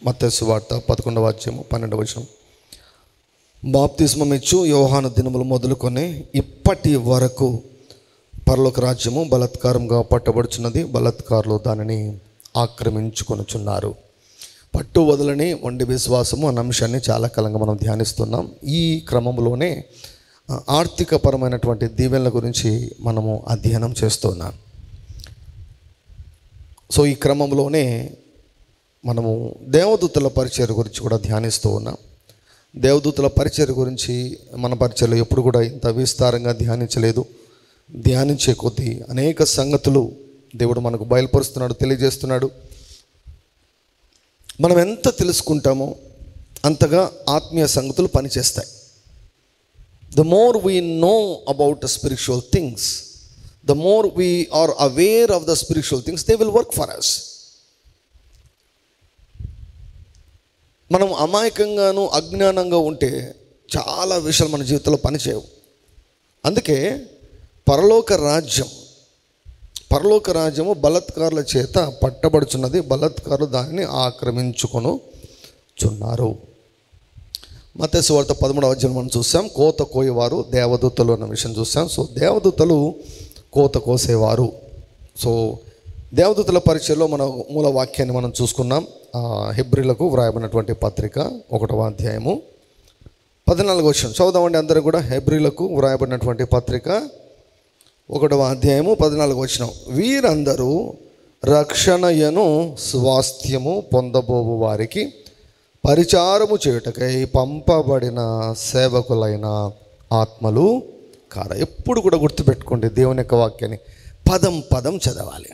మత్తయి సువార్త 11వ అధ్యాయము 12వ వచనం. బాప్తిస్మం ఇచ్చు యోహాను దినములు మొదలుకొని ఇప్పటి వరకు పరలోక రాజ్యము బలాత్కారంగా పట్టబడుచున్నది, బలాత్కారులు దానిని ఆక్రమించుకొనుచున్నారు. పట్టు వదలని వండి విశ్వాసము అన్న అంశాన్ని చాలా కాలంగా మనం ధ్యానిస్తున్నాం. ఈ క్రమంలోనే ఆర్థికపరమైనటువంటి దీవెనల గురించి మనము అధ్యయనం చేస్తున్నాం. సో ఈ క్రమంలోనే మనము దేవదూతల పరిచర్య గురించి కూడా ధ్యానిస్తూ ఉన్నాం. దేవదూతల పరిచర్య గురించి మన పరిచర్యలో ఎప్పుడు కూడా ఇంత విస్తారంగా ధ్యానించలేదు. ధ్యానించే కొద్దీ అనేక సంగతులు దేవుడు మనకు బయలుపరుస్తున్నాడు, తెలియజేస్తున్నాడు. మనం ఎంత తెలుసుకుంటామో అంతగా ఆత్మీయ సంగతులు పనిచేస్తాయి. The more we know about the spiritual things, the more we are aware of the spiritual things, they will work for us. మనం అమాయకంగాను అజ్ఞానంగా ఉంటే చాలా విషయాలు మన జీవితంలో పనిచేయవు. అందుకే పరలోక రాజ్యము బలాత్కారుల చేత పట్టబడుచున్నది, బలాత్కారులు దానిని ఆక్రమించుకొనుచున్నారు. మత్తయి సువార్త 13వ అధ్యాయం మనం చూసాం. కోత కోయేవారు దేవదూతలు అన్న విషయం చూసాం. సో దేవదూతలు కోత కోసేవారు. సో దేవదూతల పరిచయలో మన మూల వాక్యాన్ని మనం చూసుకున్నాం. హెబ్రీలకు వ్రాయబడినటువంటి పత్రిక 1వ అధ్యాయము 14వ వచనం చదువుదామండి అందరూ కూడా. హెబ్రీలకు వ్రాయబడినటువంటి పత్రిక 1వ అధ్యాయము 14వ వచనం. వీరందరూ రక్షణయను స్వాస్థ్యము పొందబోవు వారికి పరిచారము చేయుటకై పంపబడిన సేవకులైన ఆత్మలు కారా. ఎప్పుడు కూడా గుర్తుపెట్టుకోండి, దేవుని యొక్క వాక్యాన్ని పదం పదం చదవాలి.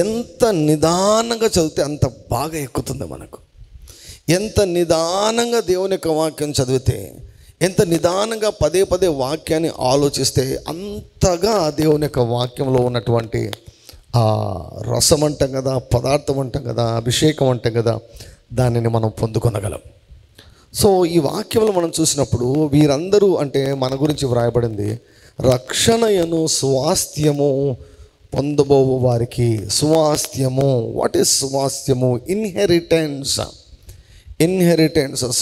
ఎంత నిదానంగా చదివితే అంత బాగా ఎక్కుతుంది మనకు. ఎంత నిదానంగా దేవుని యొక్క వాక్యం చదివితే, ఎంత నిదానంగా పదే పదే వాక్యాన్ని ఆలోచిస్తే అంతగా దేవుని యొక్క వాక్యంలో ఉన్నటువంటి ఆ రసం అంటాం కదా, పదార్థం అంటాం కదా, అభిషేకం అంటాం కదా, దానిని మనం పొందుకొనగలం. సో ఈ వాక్యంలో మనం చూసినప్పుడు వీరందరూ అంటే మన గురించి వ్రాయబడింది. రక్షణయను స్వాస్థ్యము పొందబోవు వారికి. స్వాస్థ్యము, వాట్ ఈస్ స్వాస్థ్యము? ఇన్హెరిటెన్స్.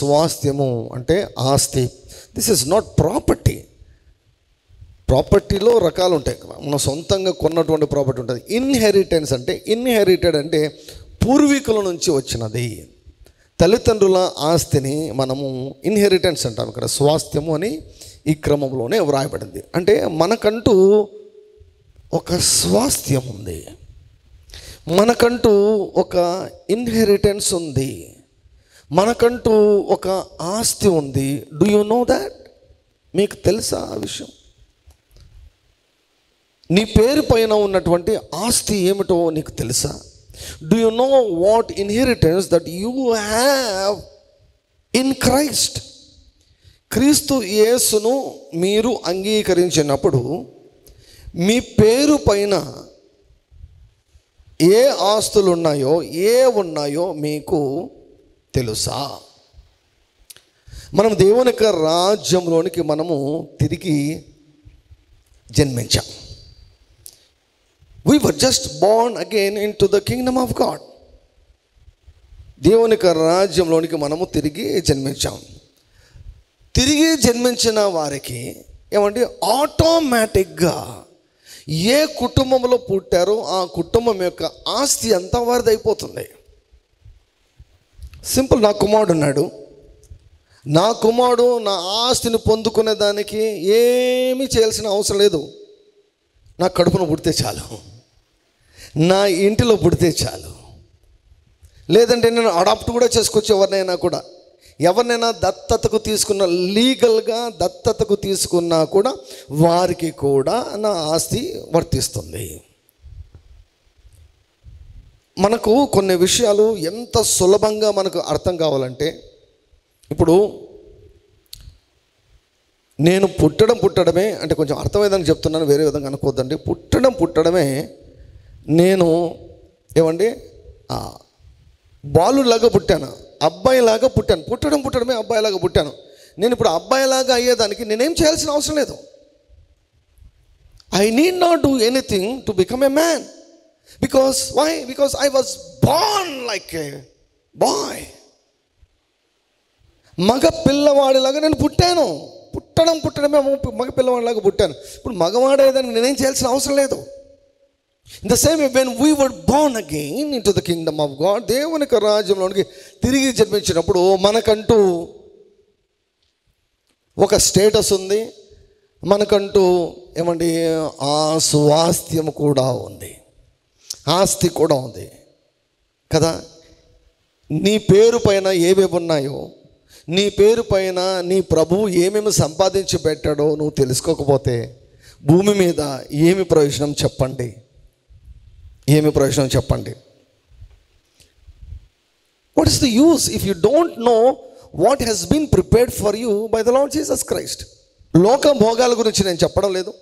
స్వాస్థ్యము అంటే ఆస్తి. This is not property. ప్రాపర్టీలో రకాలు ఉంటాయి. మనం సొంతంగా కొన్నటువంటి ప్రాపర్టీ ఉంటుంది. ఇన్హెరిటెన్స్ అంటే, ఇన్హెరిటెడ్ అంటే పూర్వీకుల నుంచి వచ్చినది. తల్లిదండ్రుల ఆస్తిని మనము ఇన్హెరిటెన్స్ అంటాం. ఇక్కడ స్వాస్థ్యము అని ఈ క్రమంలోనే వ్రాయబడింది. అంటే మనకంటూ ఒక స్వాస్థ్యం ఉంది, మనకంటూ ఒక ఇన్హెరిటెన్స్ ఉంది, మనకంటూ ఒక ఆస్తి ఉంది. Do you know that? మీకు తెలుసా ఆ విషయం? నీ పేరు పైన ఉన్నటువంటి ఆస్తి ఏమిటో నీకు తెలుసా? Do you know what inheritance that you have in Christ? క్రీస్తు యేసును మీరు అంగీకరించినప్పుడు మీ పేరు పైన ఏ ఆస్తులు ఉన్నాయో, ఉన్నాయో మీకు తెలుసా? మనం దేవుని యొక్క రాజ్యంలోనికి మనము తిరిగి జన్మించాం. We were just born again into the kingdom of God. దేవుని యొక్క రాజ్యంలోనికి మనము తిరిగి జన్మించాం. తిరిగి జన్మించిన వారికి ఏమంటే ఆటోమేటిక్గా ఏ కుటుంబంలో పుట్టారో ఆ కుటుంబం యొక్క ఆస్తి అంతా వారిది అయిపోతుంది. సింపుల్. నా కుమారుడు ఉన్నాడు, నా కుమారుడు నా ఆస్తిని పొందుకునే దానికి ఏమీ చేయాల్సిన అవసరం లేదు. నా కడుపున పుడితే చాలు, నా ఇంటిలో పుడితే చాలు. లేదంటే నేను అడాప్ట్ కూడా చేసుకోవచ్చు. ఎవరినైనా దత్తతకు తీసుకున్న, లీగల్గా దత్తతకు తీసుకున్నా కూడా వారికి కూడా నా ఆస్తి వర్తిస్తుంది. మనకు కొన్ని విషయాలు ఎంత సులభంగా మనకు అర్థం కావాలంటే, ఇప్పుడు నేను పుట్టడమే అంటే కొంచెం అర్థమైందని చెప్తున్నాను, వేరే విధంగా అనుకోవద్దండి. పుట్టడమే నేను ఏమండి బాలులాగా పుట్టాను, అబ్బాయిలాగా పుట్టాను. పుట్టడమే అబ్బాయిలాగా పుట్టాను. నేను ఇప్పుడు అబ్బాయిలాగా అయ్యేదానికి నేనేం చేయాల్సిన అవసరం లేదు. I need not do anything to become a man. Because why? Because I was born like a boy, మగ పిల్లవాడిలాగా నేను పుట్టాను. పుట్టడమే మగ పిల్లవాడిలాగా పుట్టాను. ఇప్పుడు మగవాడేదానికి నేనేం చేయాల్సిన అవసరం లేదు. In the same way when we were born again in to the Kingdom of God, దేవుని యొక్క రాజ్యంలోనికి తిరిగి జన్మించినప్పుడు మనకంటూ ఒక స్టేటస్ ఉంది, మనకంటూ ఏమండి ఆ స్వాస్థ్యం కూడా ఉంది, ఆస్తి కూడా ఉంది కదా. నీ పేరు పైన ఏమేమి ఉన్నాయో, నీ పేరు పైన నీ ప్రభువు ఏమేమి సంపాదించి పెట్టాడో నువ్వు తెలుసుకోకపోతే భూమి మీద ఏమి ప్రయోజనం చెప్పండి? ఏమి ప్రయోజనం చెప్పండి? What is the use if you don't know what has been prepared for you by the Lord Jesus Christ? లోక భోగాల గురించి నేను చెప్పడం లేదు,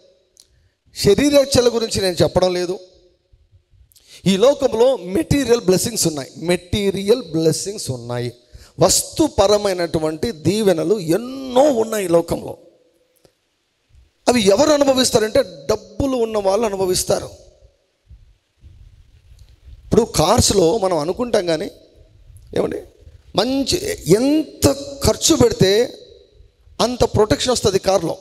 శరీరేచ్ఛల గురించి నేను చెప్పడం లేదు. ఈ లోకంలో మెటీరియల్ బ్లెస్సింగ్స్ ఉన్నాయి, వస్తుపరమైనటువంటి దీవెనలు ఎన్నో ఉన్నాయి ఈ లోకంలో. అవి ఎవరు అనుభవిస్తారంటే డబ్బులు ఉన్న వాళ్ళు అనుభవిస్తారు. ఇప్పుడు కార్స్లో మనం అనుకుంటాం కానీ ఏమండి, మంచి ఎంత ఖర్చు పెడితే అంత ప్రొటెక్షన్ వస్తుంది కార్లో.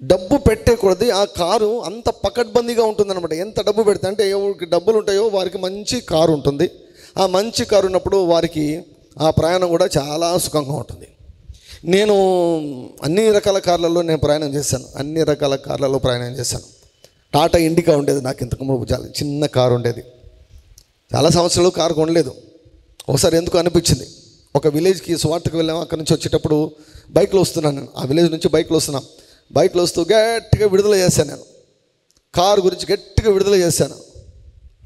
డబ్బు పెట్టేకూడదు, ఆ కారు అంత పకడ్బందీగా ఉంటుందన్నమాట. ఎంత డబ్బు పెడితే అంటే ఎవరికి డబ్బులు ఉంటాయో వారికి మంచి కారు ఉంటుంది. ఆ మంచి కారు ఉన్నప్పుడు వారికి ఆ ప్రయాణం కూడా చాలా సుఖంగా ఉంటుంది. నేను అన్ని రకాల కార్లలో ప్రయాణం చేశాను. టాటా ఇండికా ఉండేది నాకు ఇంతకుముందు, చాలా చిన్న కారు ఉండేది. చాలా సంవత్సరాలు కారు కొనలేదు. ఒకసారి ఎందుకు అనిపించింది, ఒక విలేజ్కి సువార్తకు వెళ్ళాము. అక్కడి నుంచి వచ్చేటప్పుడు బైక్లో వస్తున్నాను నేను, ఆ విలేజ్ నుంచి బైక్లో వస్తూ గట్టిగా విడుదల చేశాను. నేను కారు గురించి గట్టిగా విడుదల చేశాను.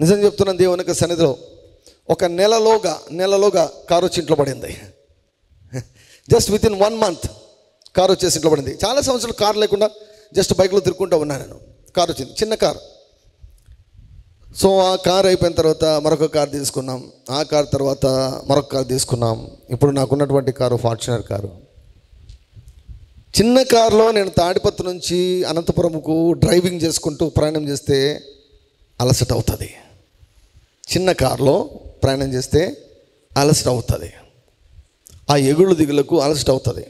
నిజం చెప్తున్నాను, దేవుని యొక్క సన్నిధిలో ఒక నెలలోగా కారు వచ్చి ఇంట్లో పడింది. Just with in 1 month car వచ్చేసి ఇంట్లో పడింది. చాలా సంవత్సరాలు కారు లేకుండా జస్ట్ బైక్లో తిరుగుకుంటూ ఉన్నాను నేను. కారు వచ్చింది, చిన్న కారు. సో ఆ కారు అయిపోయిన తర్వాత మరొక కారు తీసుకున్నాం, ఆ కారు తర్వాత మరొక కారు తీసుకున్నాం. ఇప్పుడు నాకున్నటువంటి కారు ఫార్చునర్ కారు. చిన్న కారులో నేను తాడిపత్రి నుంచి అనంతపురంకు డ్రైవింగ్ చేసుకుంటూ ప్రయాణం చేస్తే అలసట అవుతుంది. చిన్న కారులో ప్రయాణం చేస్తే అలసట అవుతుంది, ఆ ఎగుళ్ళు దిగులకు అలసట అవుతుంది.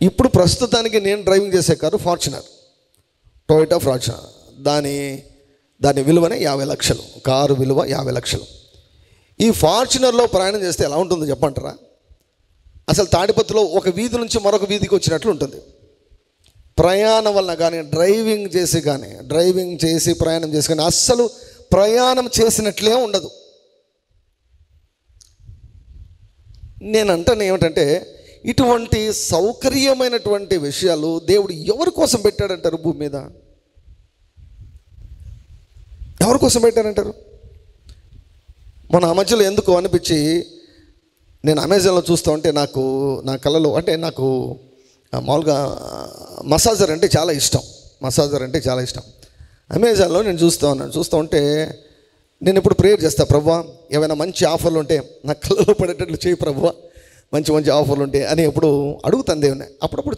ఇప్పుడు ప్రస్తుతానికి నేను డ్రైవింగ్ చేసే కారు ఫార్చునర్, టొయోటా ఫార్చునర్. దాని విలువనే 50 లక్షలు, కారు విలువ 50 లక్షలు. ఈ ఫార్చునర్లో ప్రయాణం చేస్తే ఎలా ఉంటుందో చెప్పంటారా? అసలు తాడిపత్రిలో ఒక వీధి నుంచి మరొక వీధికి వచ్చినట్లు ఉంటుంది. ప్రయాణం వలన కానీ డ్రైవింగ్ చేసి ప్రయాణం చేసి కానీ అస్సలు ప్రయాణం చేసినట్లే ఉండదు. నేనంటాను ఏమిటంటే, ఇటువంటి సౌకర్యమైనటువంటి విషయాలు దేవుడు ఎవరి కోసం పెట్టాడంటారు భూమి మీద? ఎవరి కోసం పెట్టారంటారు? మన మధ్యలో ఎందుకు అనిపించి నేను అమెజాన్లో చూస్తూ ఉంటే నా కళ్ళలో అంటే నాకు మామూలుగా మసాజర్ అంటే చాలా ఇష్టం. అమెజాన్లో నేను చూస్తూ ఉంటే నేను ఇప్పుడు ప్రేయర్ చేస్తా, ప్రభువా ఏమైనా మంచి ఆఫర్లు ఉంటే నా కళ్ళలో పడేటట్లు చేయి ప్రభువా, మంచి ఆఫర్లు ఉంటే అని ఎప్పుడు అడుగుతాను దేవుని. అప్పుడప్పుడు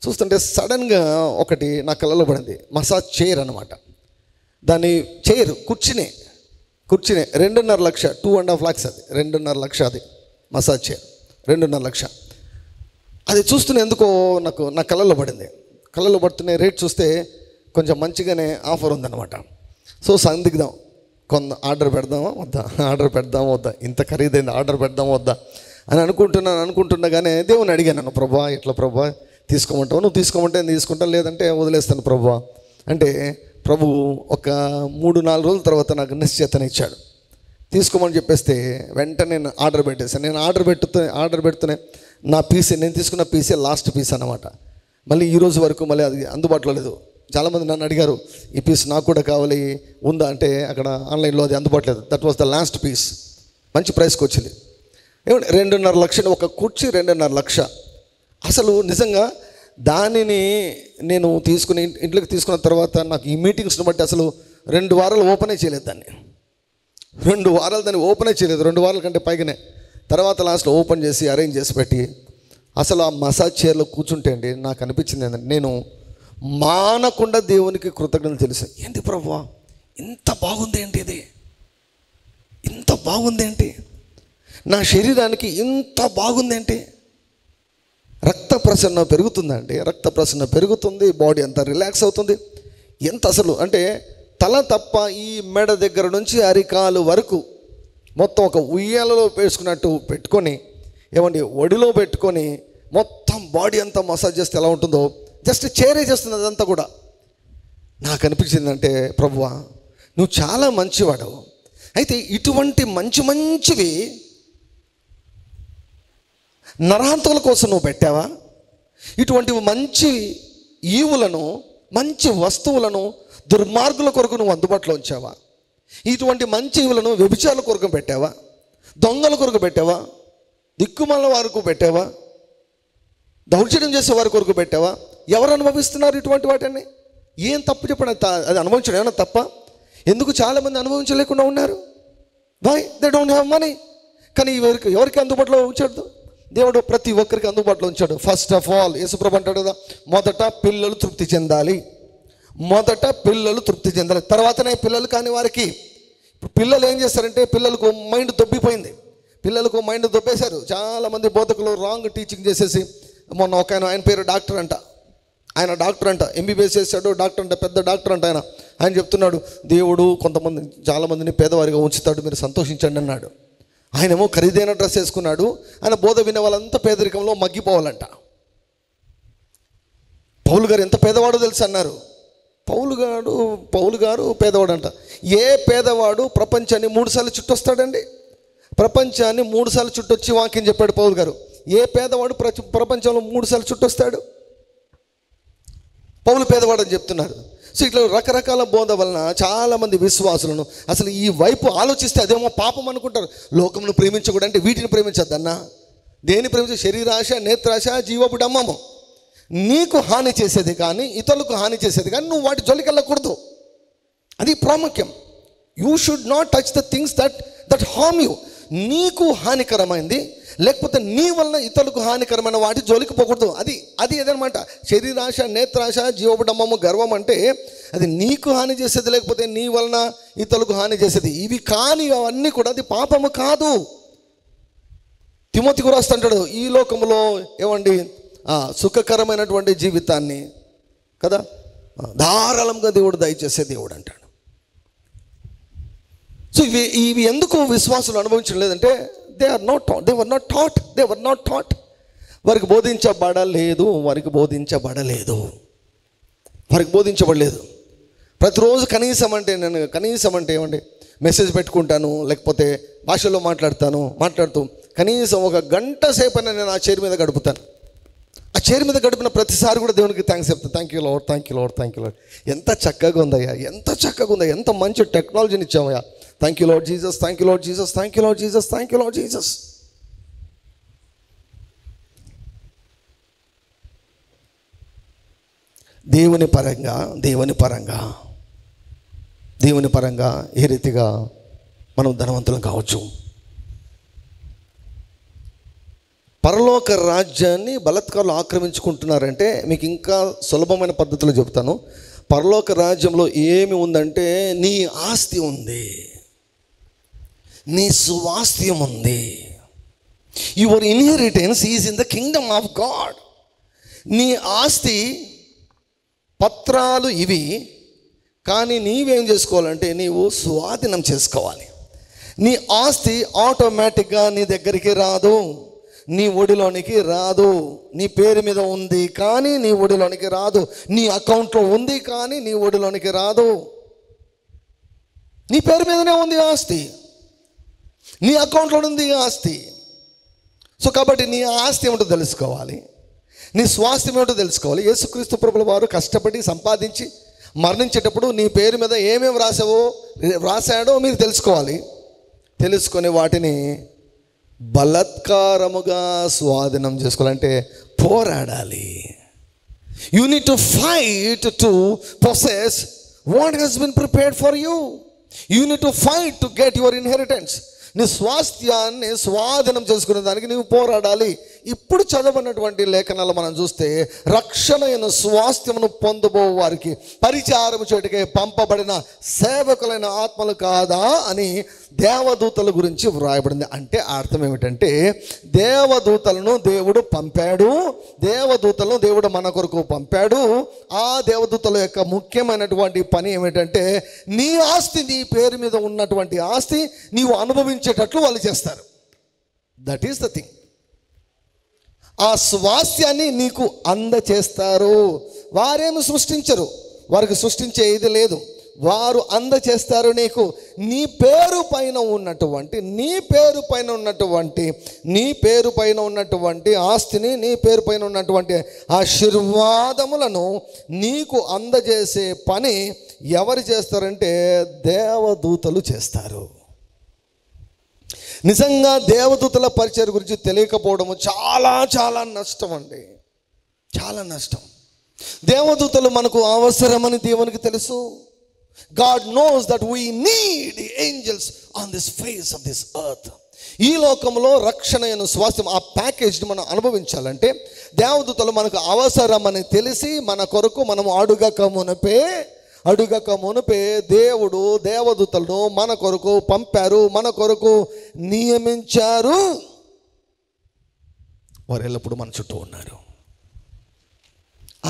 చూస్తుంటే సడన్గా ఒకటి నా కళ్ళలో పడింది. మసాజ్ చైర్ అనమాట. దాని చైర్ కుర్చీనే 2.5 లక్ష, 2.5 lakhs అది, 2.5 లక్ష అది మసాజ్ చైర్, 2.5 లక్ష. అది చూస్తూనే ఎందుకో నా కళ్ళలో పడుతున్నాయి. రేట్ చూస్తే కొంచెం మంచిగానే ఆఫర్ ఉందన్నమాట. సో సందిగ్ధం, ఆర్డర్ పెడదామా వద్దా, ఇంత ఖరీదైంది ఆర్డర్ పెడదామా వద్దా అని అనుకుంటున్నాగానే దేవుని అడిగాను, ప్రభా ఇట్లా ప్రభా తీసుకోమంటావు, నువ్వు తీసుకోమంటే నేను తీసుకుంటాను, లేదంటే వదిలేస్తాను ప్రభా అంటే ప్రభు ఒక 3-4 రోజుల తర్వాత నాకు నిశ్చయతను ఇచ్చాడు. తీసుకోమని చెప్పేస్తే వెంటనే నేను ఆర్డర్ పెట్టేశాను. నేను ఆర్డర్ పెడుతూనే నేను తీసుకున్న పీసే లాస్ట్ పీస్ అన్నమాట. మళ్ళీ ఈ రోజు వరకు మళ్ళీ అది అందుబాటులో లేదు. చాలామంది నన్ను అడిగారు, ఈ పీస్ నాకు కూడా కావాలి ఉందా అంటే అక్కడ ఆన్లైన్లో అది అందుబాటులో లేదు. That was the last piece. మంచి ప్రైస్కి వచ్చింది. ఏమంటే 2.5 లక్షలు, ఒక కుర్చీ 2.5 లక్ష. అసలు నిజంగా దానిని నేను ఇంట్లోకి తీసుకున్న తర్వాత నాకు ఈ మీటింగ్స్ని బట్టి అసలు 2 వారాలు ఓపెనే చేయలేదు దాన్ని. 2 వారాలు దాన్ని ఓపెనే చేయలేదు, 2 వారాల కంటే పైగానే. తర్వాత లాస్ట్లో ఓపెన్ చేసి అరేంజ్ చేసి పెట్టి అసలు ఆ మసాజ్ చైర్లో కూర్చుంటే అండి నాకు అనిపించింది ఏంటంటే, నేను మానకుండా దేవునికి కృతజ్ఞతలు తెలుసు. ఏంటి ప్రభువా ఇంత బాగుంది ఏంటి, ఇంత బాగుందేంటి, నా శరీరానికి ఇంత బాగుందేంటి, రక్త ప్రసరణ పెరుగుతుందండి, రక్త ప్రసరణ పెరుగుతుంది, బాడీ అంతా రిలాక్స్ అవుతుంది. ఎంత అసలు అంటే తల తప్ప ఈ మెడ దగ్గర నుంచి అరికాలు వరకు మొత్తం ఒక ఉయ్యాలలో వేసుకున్నట్టు పెట్టుకొని, ఏమండి ఒడిలో పెట్టుకొని మొత్తం బాడీ అంతా మసాజ్ చేస్తే ఎలా ఉంటుందో జస్ట్ చేరే చేస్తుంది అదంతా కూడా. నాకు అనిపించిందంటే, ప్రభువా నువ్వు చాలా మంచివాడు, అయితే ఇటువంటి మంచివి నరహంతకుల కోసం నువ్వు పెట్టావా? ఇటువంటి మంచి ఈవులను, మంచి వస్తువులను దుర్మార్గుల కొరకు నువ్వు అందుబాటులో ఉంచావా? ఇటువంటి మంచి ఈవులను వ్యభిచారుల కొరకు పెట్టావా? దొంగల కొరకు పెట్టావా? దిక్కుమాల వారికి పెట్టావా? దౌర్జన్యం చేసే వారి కొరకు పెట్టావా? ఎవరు అనుభవిస్తున్నారు ఇటువంటి వాటిని? ఏం తప్పు చెప్పండి, అది అనుభవించడం ఏమన్నా తప్ప? ఎందుకు చాలామంది అనుభవించలేకుండా ఉన్నారు? Why? They don't have money. కానీ ఎవరికి అందుబాటులో ఉంచాడు దేవుడు? ప్రతి ఒక్కరికి అందుబాటులో ఉంచాడు. ఫస్ట్ ఆఫ్ ఆల్ యేసుప్రభు అంటాడు కదా, మొదట పిల్లలు తృప్తి చెందాలి, మొదట పిల్లలు తృప్తి చెందాలి, తర్వాతనే పిల్లలు కాని వారికి. ఇప్పుడు పిల్లలు ఏం చేస్తారంటే, పిల్లలకు మైండ్ దొబ్బిపోయింది, పిల్లలకు మైండ్ దొబ్బేశారు. చాలామంది బోధకులు రాంగ్ టీచింగ్ చేసేసి, మొన్న ఒక ఆయన పేరు డాక్టర్ అంట, ఆయన డాక్టర్ అంట, ఎంబీబీఎస్ చేశాడు, డాక్టర్ అంట, పెద్ద డాక్టర్ అంట. ఆయన చెప్తున్నాడు, దేవుడు కొంతమంది చాలామందిని పేదవారిగా ఉంచుతాడు, మీరు సంతోషించండి అన్నాడు. ఆయనేమో ఖరీదైన డ్రెస్ వేసుకున్నాడు. ఆయన బోధ వినే వాళ్ళంతా పేదరికంలో మగ్గిపోవాలంట. పౌలు గారు ఎంత పేదవాడో తెలుసు అన్నారు. పౌలు గారు పేదవాడు అంట. ఏ పేదవాడు ప్రపంచాన్ని 3 సార్లు చుట్టొస్తాడండి? ప్రపంచాన్ని 3 సార్లు చుట్టొచ్చి వాక్యం చెప్పాడు పౌలు గారు. ఏ పేదవాడు ప్రపంచంలో 3 సార్లు చుట్టొస్తాడు? పౌలు పేదవాడు అని చెప్తున్నారు. సో ఇట్లా రకరకాల బోధ వలన చాలామంది విశ్వాసులను అసలు ఈ వైపు ఆలోచిస్తే అదేమో పాపం అనుకుంటారు. లోకమును ప్రేమించకూడదు అంటే వీటిని ప్రేమించద్దన్నా. దేని ప్రేమించ? శరీరాశ, నేత్రాశ, జీవపు డమ్మము. నీకు హాని చేసేది కానీ, ఇతరులకు హాని చేసేది కానీ నువ్వు వాటి జోలికి వెళ్ళకూడదు. అది ప్రాముఖ్యం. You should not touch the things that harm you. నీకు హానికరమైంది, లేకపోతే నీ వలన ఇతరులకు హానికరమైన వాటి జోలికి పోకూడదు. అది ఏదనమాట. శరీరాశ, నేత్రాశ, జీవపడమ్మము, గర్వం అంటే అది నీకు హాని చేసేది, లేకపోతే నీ వలన ఇతరులకు హాని చేసేది. ఇవి కాని అవన్నీ కూడా అది పాపము కాదు. తిమోతికి రాస్తుంటాడు, ఈ లోకంలో ఏమండి సుఖకరమైనటువంటి జీవితాన్ని కదా ధారాళంగా దేవుడు దయచేసే దేవుడు అంటాడు. సో ఇవి ఎందుకు విశ్వాసులు అనుభవించడం లేదంటే, దే వర్ నాట్ టాట్. వారికి బోధించబడలేదు. ప్రతిరోజు కనీసం అంటే ఏమండి, మెసేజ్ పెట్టుకుంటాను, లేకపోతే భాషలో మాట్లాడుతూ కనీసం 1 గంట సేపైనా నేను ఆ చైర్ మీద గడుపుతాను. ఆ చైర్ మీద గడిపిన ప్రతిసారి కూడా దేవునికి థ్యాంక్స్ చెప్తాను. Thank you lord. ఎంత చక్కగా ఉందయ్యా, ఎంత మంచి టెక్నాలజీని ఇచ్చామయ్యా. Thank you lord Jesus. దేవుని పరంగా ఏ రీతిగా మనం ధనవంతులం కావచ్చు. పరలోక రాజ్యాన్ని బలాత్కారులు ఆక్రమించుకుంటున్నారంటే మీకు ఇంకా సులభమైన పద్ధతిలో చెప్తాను. పరలోక రాజ్యంలో ఏమి ఉందంటే, నీ ఆస్తి ఉంది, నీ స్వాస్థ్యం ఉంది. Your inheritance is in the Kingdom of God. నీ ఆస్తి పత్రాలు ఇవి, కానీ నీవేం చేసుకోవాలంటే నీవు స్వాధీనం చేసుకోవాలి. నీ ఆస్తి ఆటోమేటిక్గా నీ దగ్గరికి రాదు, నీ ఒడిలోనికి రాదు. నీ పేరు మీద ఉంది కానీ నీ ఒడిలోనికి రాదు. నీ అకౌంట్లో ఉంది కానీ నీ ఒడిలోనికి రాదు. నీ పేరు మీదనే ఉంది ఆస్తి, నీ అకౌంట్లో ఉంది ఆస్తి. సో కాబట్టి నీ ఆస్తి ఏమిటో తెలుసుకోవాలి, నీ స్వాస్థ్యం ఏమిటో తెలుసుకోవాలి. యేసుక్రీస్తు ప్రభుల వారు కష్టపడి సంపాదించి మరణించేటప్పుడు నీ పేరు మీద ఏమేమి రాశాడో మీరు తెలుసుకోవాలి. తెలుసుకొని వాటిని బలాత్కారముగా స్వాధీనం చేసుకోవాలంటే పోరాడాలి. You need to fight to possess what has been prepared for you. You need to fight to get your inheritance. నీ స్వాస్థ్యాన్ని స్వాధీనం చేసుకునే దానికి నీవు పోరాడాలి. ఇప్పుడు చదవనటువంటి లేఖనాలు మనం చూస్తే రక్షణ అయిన స్వాస్థ్యమును పొందబో వారికి పరిచారము చేటుకే పంపబడిన సేవకులైన ఆత్మలు కాదా అని దేవదూతల గురించి వ్రాయబడింది. అంటే అర్థం ఏమిటంటే దేవదూతలను దేవుడు పంపాడు, దేవదూతలను దేవుడు మన కొరకు పంపాడు. ఆ దేవదూతల యొక్క ముఖ్యమైనటువంటి పని ఏమిటంటే నీ ఆస్తి, నీ పేరు మీద ఉన్నటువంటి ఆస్తి నీవు అనుభవించేటట్లు వాళ్ళు చేస్తారు. That is the thing. ఆ స్వాస్థ్యాన్ని నీకు అందచేస్తారు. వారేమి సృష్టించరు, వారికి సృష్టించే ఇది లేదు, వారు అందచేస్తారు నీకు. నీ పేరు పైన ఉన్నటువంటి ఆస్తిని, నీ పేరు పైన ఉన్నటువంటి ఆశీర్వాదములను నీకు అందజేసే పని ఎవరు చేస్తారంటే దేవదూతలు చేస్తారు. నిజంగా దేవదూతల పరిచయం గురించి తెలియకపోవడము చాలా చాలా నష్టం అండి, చాలా నష్టం. దేవదూతలు మనకు అవసరమని దేవునికి తెలుసు. God knows that we need angels on this face of this earth. ఈ లోకంలో రక్షణ అయిన స్వాస్థ్యం, ఆ ప్యాకేజ్ని మనం అనుభవించాలంటే దేవదూతలు మనకు అవసరమని తెలిసి మన కొరకు మనం అడుగక మునుపే దేవుడు దేవదూతలను మన కొరకు పంపారు, మన కొరకు నియమించారు. వారు ఎల్లప్పుడూ మన చుట్టూ ఉన్నారు.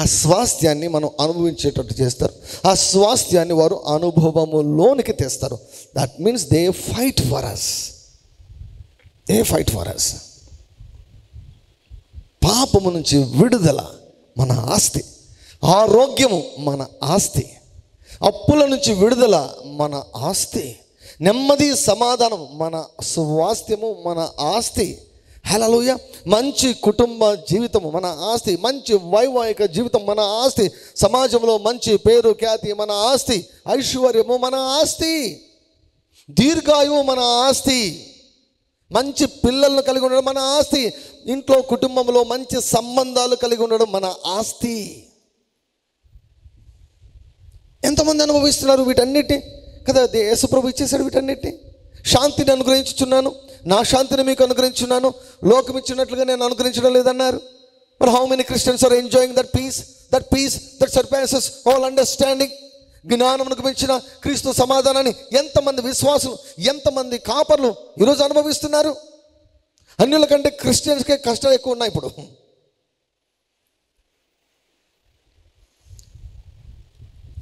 ఆ స్వాస్థ్యాన్ని మనం అనుభవించేటట్టు చేస్తారు. ఆ స్వాస్థ్యాన్ని వారు అనుభవములోనికి తెస్తారు. That means they fight for us. పాపము నుంచి విడుదల మన ఆస్తి, ఆరోగ్యము మన ఆస్తి, అప్పుల నుంచి విడుదల మన ఆస్తి, నెమ్మది సమాధానం మన స్వాస్థ్యము, మన ఆస్తి. హల్లెలూయా. మంచి కుటుంబ జీవితము మన ఆస్తి, మంచి వైవాహిక జీవితం మన ఆస్తి, సమాజంలో మంచి పేరు ఖ్యాతి మన ఆస్తి, ఐశ్వర్యము మన ఆస్తి, దీర్ఘాయువు మన ఆస్తి, మంచి పిల్లలను కలిగి ఉండడం మన ఆస్తి, ఇంట్లో కుటుంబంలో మంచి సంబంధాలు కలిగి ఉండడం మన ఆస్తి. ఎంతమంది అనుభవిస్తున్నారు వీటన్నిటి కదా? యేసుప్రభు ఇచ్చేసాడు వీటన్నిటి. శాంతిని అనుగ్రహించుచున్నాను, నా శాంతిని మీకు అనుగ్రహించున్నాను, లోకం ఇచ్చినట్లుగా నేను అనుగ్రహించడం లేదన్నారు. మరి how many Christians are enjoying that peace that surpasses all understanding? జ్ఞానమునకు మించిన క్రీస్తు సమాధానాన్ని ఎంతమంది విశ్వాసులు, ఎంతమంది కాపర్లు ఈరోజు అనుభవిస్తున్నారు? అన్యుల కంటే క్రిస్టియన్స్కే కష్టాలు ఎక్కువ ఉన్నాయి ఇప్పుడు.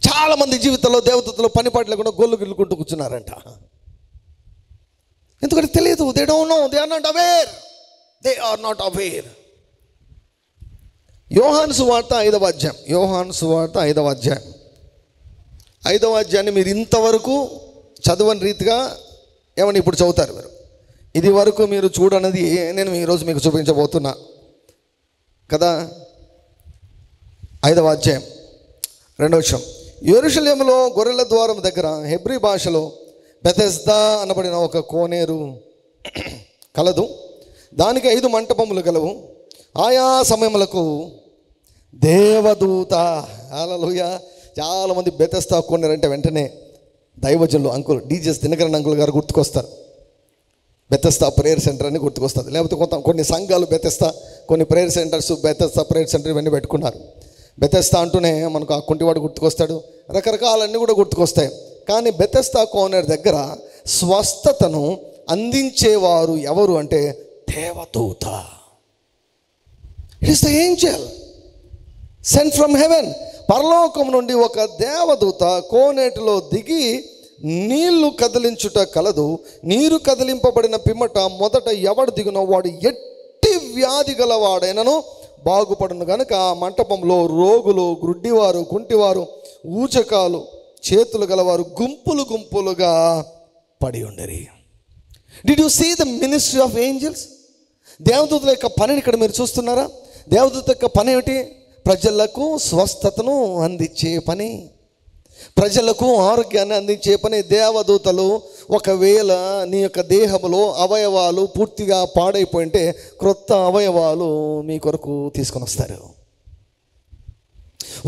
చాలామంది జీవితంలో దేవదూతలు పనిపాటు లేకుండా గొల్లు గిల్లుకుంటూ కూర్చున్నారంట. ఎందుకంటే తెలియదు. They don't know, they are not aware. యోహాను సువార్త 5వ అధ్యాయం, 5వ అధ్యాయాన్ని మీరు ఇంతవరకు చదవని రీతిగా ఏమని ఇప్పుడు చదువుతారు మీరు. ఇది వరకు మీరు చూడనది నేను ఈరోజు మీకు చూపించబోతున్నా కదా. 5వ అధ్యాయం 2వ వచనం. యెరూషలేములో గొర్రెల ద్వారం దగ్గర హెబ్రీ భాషలో బెతెస్దా అనబడిన ఒక కోనేరు కలదు. దానికి 5 మంటపములు గలవు. ఆయా సమయములకు దేవదూత, హల్లెలూయా. చాలామంది బెతెస్దా కోనేరు అంటే వెంటనే దైవజనులు అంకుల్ డీజెస్ దినకరన్ అంకుల్ గారు గుర్తుకొస్తారు. బెతెస్దా ప్రేయర్ సెంటర్ అని గుర్తుకొస్తుంది. లేకపోతే కొన్ని సంఘాలు బెతెస్దా, కొన్ని prayer centres Bethesda prayer centre ఇవన్నీ పెట్టుకున్నారు. బెతెస్దా అంటూనే మనకు ఆ కుంటివాడు గుర్తుకొస్తాడు, రకరకాలన్నీ కూడా గుర్తుకొస్తాయి. కానీ బెతెస్దా కోనేరు దగ్గర స్వస్థతను అందించేవారు ఎవరు అంటే దేవదూత. It is the Angel cent from heaven. పరలోకం నుండి ఒక దేవదూత కోనేటిలో దిగి నీళ్లు కదిలించుట కలదు. నీరు కదిలింపబడిన పిమ్మట మొదట ఎవడు దిగునో వాడు ఎట్టి వ్యాధి గలవాడైనను బాగుపడును గనుక ఆ మంటపంలో రోగులు, గ్రుడ్డివారు, కుంటివారు, ఊచకాలు, చేతులు గలవారు గుంపులుగా పడి ఉండరి. Did you see the ministry of angels? దేవదూతల యొక్క పనిని ఇక్కడ మీరు చూస్తున్నారా? దేవదూత యొక్క పని ఏమిటి? ప్రజలకు స్వస్థతను అందించే పని, ప్రజలకు ఆరోగ్యాన్ని అందించే పని. దేవదూతలు ఒకవేళ నీ యొక్క దేహంలో అవయవాలు పూర్తిగా పాడైపోయింటే క్రొత్త అవయవాలు మీ కొరకు తీసుకొని వస్తారు.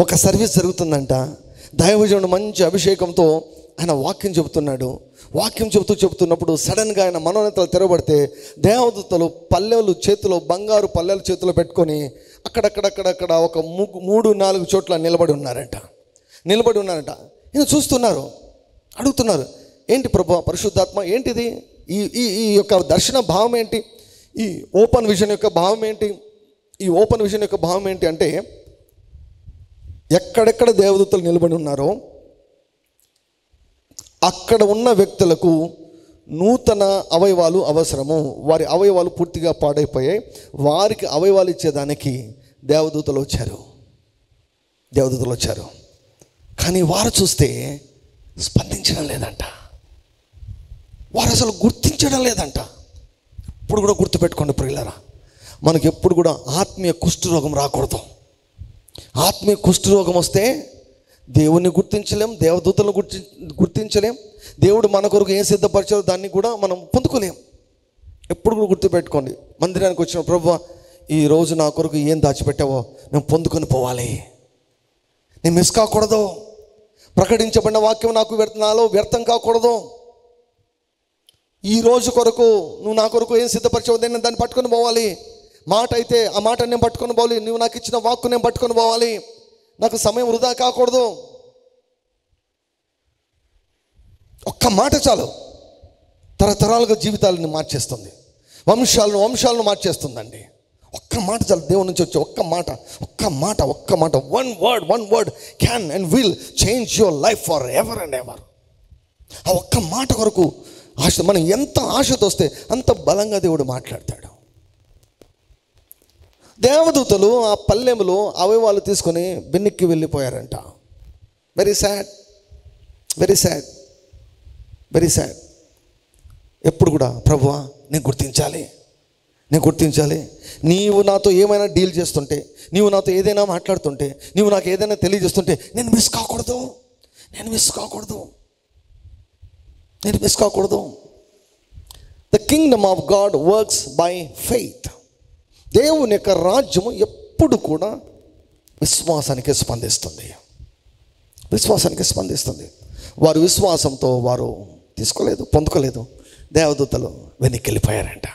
ఒక సర్వీస్ జరుగుతుందంట, దైవజనుడు మంచి అభిషేకంతో ఆయన వాక్యం చెబుతున్నాడు. వాక్యం చెబుతున్నప్పుడు సడన్గా ఆయన మనోనేతలు తెరవబడితే దేవదూతలు పల్లెలు చేతిలో, బంగారు పల్లెలు చేతిలో పెట్టుకొని అక్కడక్కడక్కడక్కడ ఒక 3-4 చోట్ల నిలబడి ఉన్నారంట. ఈయన చూస్తున్నారు, అడుగుతున్నారు, ఏంటి ప్రభు పరిశుద్ధాత్మ, ఏంటిది? ఈ యొక్క దర్శన భావం ఏంటి? ఈ ఓపెన్ విజన్ యొక్క భావం ఏంటి? ఈ ఓపెన్ విజన్ యొక్క భావం ఏంటి అంటే, ఎక్కడెక్కడ దేవదూతలు నిలబడి ఉన్నారో అక్కడ ఉన్న వ్యక్తులకు నూతన అవయవాలు అవసరము. వారి అవయవాలు పూర్తిగా పాడైపోయాయి. వారికి అవయవాలు ఇచ్చేదానికి దేవదూతలు వచ్చారు. కానీ వారు చూస్తే స్పందించడం లేదంట. వారు అసలు గుర్తించడం లేదంట. ఇప్పుడు కూడా గుర్తుపెట్టుకోండి ప్రియులారా, మనకి ఎప్పుడు కూడా ఆత్మీయ కుష్ఠరోగం రాకూడదు. ఆత్మీయ కుష్ఠరోగం వస్తే దేవుణ్ణి గుర్తించలేం, దేవదూతలను గుర్తించలేం, దేవుడు మన కొరకు ఏం సిద్ధపరిచారో దాన్ని కూడా మనం పొందుకోలేం. ఎప్పుడు కూడా గుర్తుపెట్టుకోండి, మందిరానికి వచ్చిన ప్రభువా ఈరోజు నా కొరకు ఏం దాచిపెట్టావో నేను పొందుకొని పోవాలి, నేను మిస్ కాకూడదు. ప్రకటించబడిన వాక్యం నాలో వ్యర్థం కాకూడదు. ఈ రోజు కొరకు నువ్వు నా కొరకు ఏం సిద్ధపరిచావో నేను దాన్ని పట్టుకొని పోవాలి. మాట అయితే ఆ మాట నేను పట్టుకొని పోవాలి. నువ్వు నాకు ఇచ్చిన వాక్కు నేను పట్టుకొని పోవాలి. నాకు సమయం వృధా కాకూడదు. ఒక్క మాట చాలు, తరతరాలుగా జీవితాలను మార్చేస్తుంది, వంశాలను మార్చేస్తుందండి. ఒక్క మాట చాలు, దేవుని నుంచి వచ్చే ఒక్క మాట, one word can and will change your life for ever and ever. ఆ ఒక్క మాట కొరకు ఆశ, మనం ఎంత ఆశతో వస్తే అంత బలంగా దేవుడు మాట్లాడతాడు. దేవదూతలు ఆ పల్లెములో అవయవాలు తీసుకొని వెనక్కి వెళ్ళిపోయారంట. Very sad. ఎప్పుడు కూడా ప్రభువా నేను గుర్తించాలి. నీవు నాతో ఏమైనా డీల్ చేస్తుంటే, నీవు నాతో ఏదైనా మాట్లాడుతుంటే, నీవు నాకు ఏదైనా తెలియజేస్తుంటే నేను మిస్ కాకూడదు. The Kingdom of God works by faith. దేవుని యొక్క రాజ్యము ఎప్పుడు కూడా విశ్వాసానికి స్పందిస్తుంది. వారు విశ్వాసంతో వారు పొందుకోలేదు. దేవదూతలు వెనక్కి వెళ్ళిపోయారంట.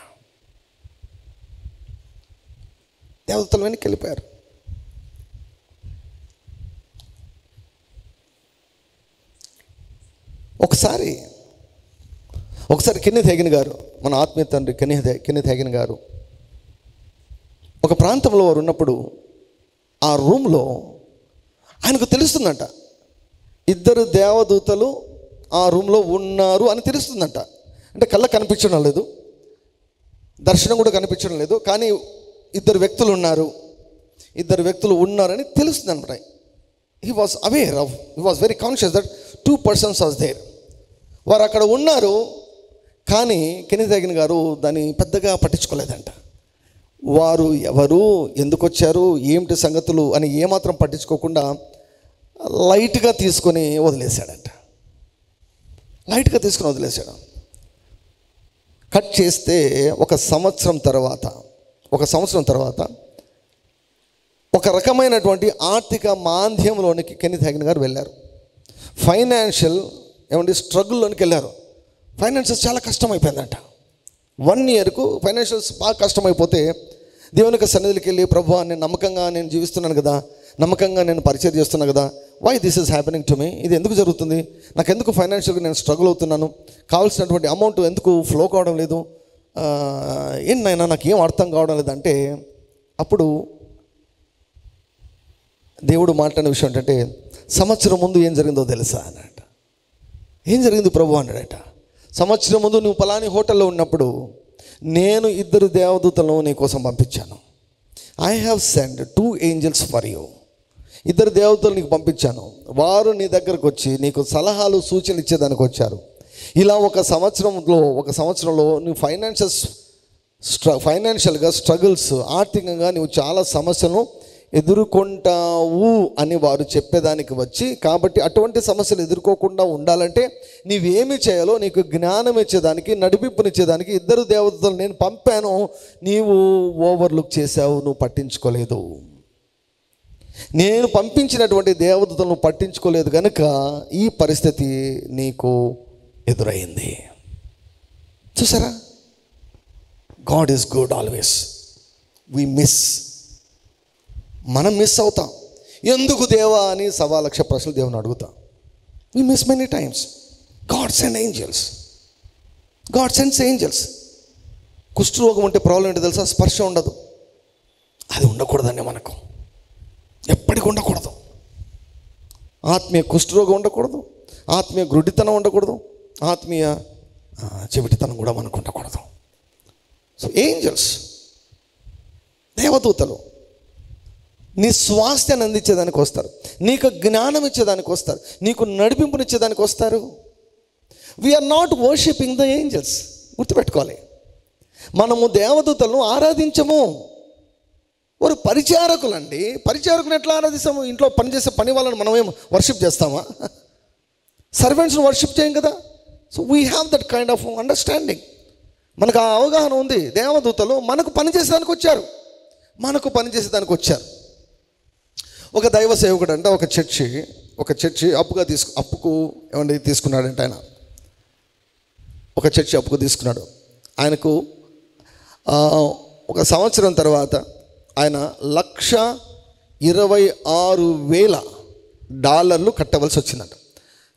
ఒకసారి కెన్నెత్ హేగిన్ గారు, మన ఆత్మీయ తండ్రి కెన్నెత్ హేగిన్ గారు ఒక ప్రాంతంలో వారు ఉన్నప్పుడు ఆ రూమ్లో ఆయనకు తెలుస్తుందంట, 2 దేవదూతలు ఆ రూమ్లో ఉన్నారు అని తెలుస్తుందంట. అంటే కళ్ళకు కనిపించడం లేదు, దర్శనం కూడా కనిపించడం లేదు, కానీ 2 వ్యక్తులు ఉన్నారని తెలుస్తుంది అనమాట. He was very conscious that 2 persons was there. వారు అక్కడ ఉన్నారు, కానీ కెన్నెత్ హేగిన్ గారు దాన్ని పెద్దగా పట్టించుకోలేదంట. వారు ఎవరు, ఎందుకు వచ్చారు, ఏమిటి సంగతులు అని ఏమాత్రం పట్టించుకోకుండా లైట్గా తీసుకొని వదిలేశాడంట. కట్ చేస్తే ఒక సంవత్సరం తర్వాత ఒక రకమైనటువంటి ఆర్థిక మాంద్యంలోనికి కెన్నెత్ హేగిన్ గారు వెళ్ళారు. ఫైనాన్షియల్ స్ట్రగుల్లోనికి వెళ్ళారు. ఫైనాన్షియల్స్ చాలా కష్టమైపోయిందంట. 1 yearకు ఫైనాన్షియల్స్ బాగా కష్టమైపోతే దేవుని యొక్క సన్నిధికి వెళ్ళి, ప్రభువా నేను నమ్మకంగా జీవిస్తున్నాను కదా, నమ్మకంగా నేను పరిచయం చేస్తున్నాను కదా, why this is happening to me, ఇది ఎందుకు జరుగుతుంది, నాకు ఎందుకు ఫైనాన్షియల్గా నేను స్ట్రగుల్ అవుతున్నాను, కావాల్సినటువంటి అమౌంట్ ఎందుకు ఫ్లో కావడం లేదు, ఏంటైనా నాకు ఏం అర్థం కావడం లేదంటే, అప్పుడు దేవుడు మాట్లాడిన విషయం ఏంటంటే, సంవత్సరం ముందు ఏం జరిగిందో తెలుసా అన్నట. ఏం జరిగింది ప్రభు అన్నాడట. సంవత్సరం ముందు నువ్వు పలాని హోటల్లో ఉన్నప్పుడు నేను 2 దేవదూతలను నీ కోసం పంపించాను. I have send 2 angels for you. 2 దేవదూతలు నీకు పంపించాను. వారు నీ దగ్గరకు వచ్చి నీకు సలహాలు సూచనలు ఇచ్చేదానికి వచ్చారు. ఇలా ఒక సంవత్సరంలో నువ్వు ఫైనాన్షియల్గా స్ట్రగుల్స్, ఆర్థికంగా నువ్వు చాలా సమస్యలను ఎదుర్కొంటావు అని వారు చెప్పేదానికి వచ్చి, కాబట్టి అటువంటి సమస్యలు ఎదుర్కోకుండా ఉండాలంటే నీవేమి చేయాలో నీకు జ్ఞానం ఇచ్చేదానికి, నడిపింపునిచ్చేదానికి 2 దేవదూతలు నేను పంపాను. నీవు ఓవర్లుక్ చేసావు, నువ్వు పట్టించుకోలేదు. నేను పంపించినటువంటి దేవదూతలను పట్టించుకోలేదు కనుక ఈ పరిస్థితి నీకు ఎదురైంది. చూసారా, గాడ్ ఈజ్ గుడ్ ఆల్వేస్. మనం మిస్ అవుతాం. ఎందుకు దేవా అని 1,00,000 ప్రశ్నలు దేవుని అడుగుతాం. We miss many times. God sends angels. కుష్ఠరోగం ఉంటే ప్రాబ్లం ఏంటో తెలుసా? స్పర్శ ఉండదు. అది ఉండకూడదండి మనకు, ఎప్పటికి ఉండకూడదు. ఆత్మీయ కుష్ఠరోగం ఉండకూడదు, ఆత్మీయ గ్రుడ్డితనం ఉండకూడదు, ఆత్మీయ చెవిటితనం కూడా మనకు ఉండకూడదు. సో ఏంజల్స్, దేవదూతలు నీ స్వాస్థ్యాన్ని అందించేదానికి వస్తారు, నీకు జ్ఞానం ఇచ్చేదానికి వస్తారు, నీకు నడిపింపునిచ్చేదానికి వస్తారు. We're not worshipping the angels. గుర్తుపెట్టుకోవాలి, మనము దేవదూతలను ఆరాధించము. వారు పరిచారకులండి. పరిచారకులను ఎట్లా ఆరాధిస్తాము? ఇంట్లో పనిచేసే పని వాళ్ళని మనం ఏం వర్షిప్ చేస్తామా? సర్వెంట్స్ని వర్షిప్ చేయం కదా. So we have that kind of understanding. మనకు ఆ అవగాహన ఉంది. దేవదూతలు మనకు పనిచేసేదానికి వచ్చారు. ఒక దైవ సేవకుడు అంటే ఒక చర్చి అప్పుకు ఏమండి తీసుకున్నాడంటే ఆయన ఒక చర్చి అప్పుకు తీసుకున్నాడు. ఆయనకు ఒక సంవత్సరం తర్వాత ఆయన $126,000 కట్టవలసి వచ్చిందంట.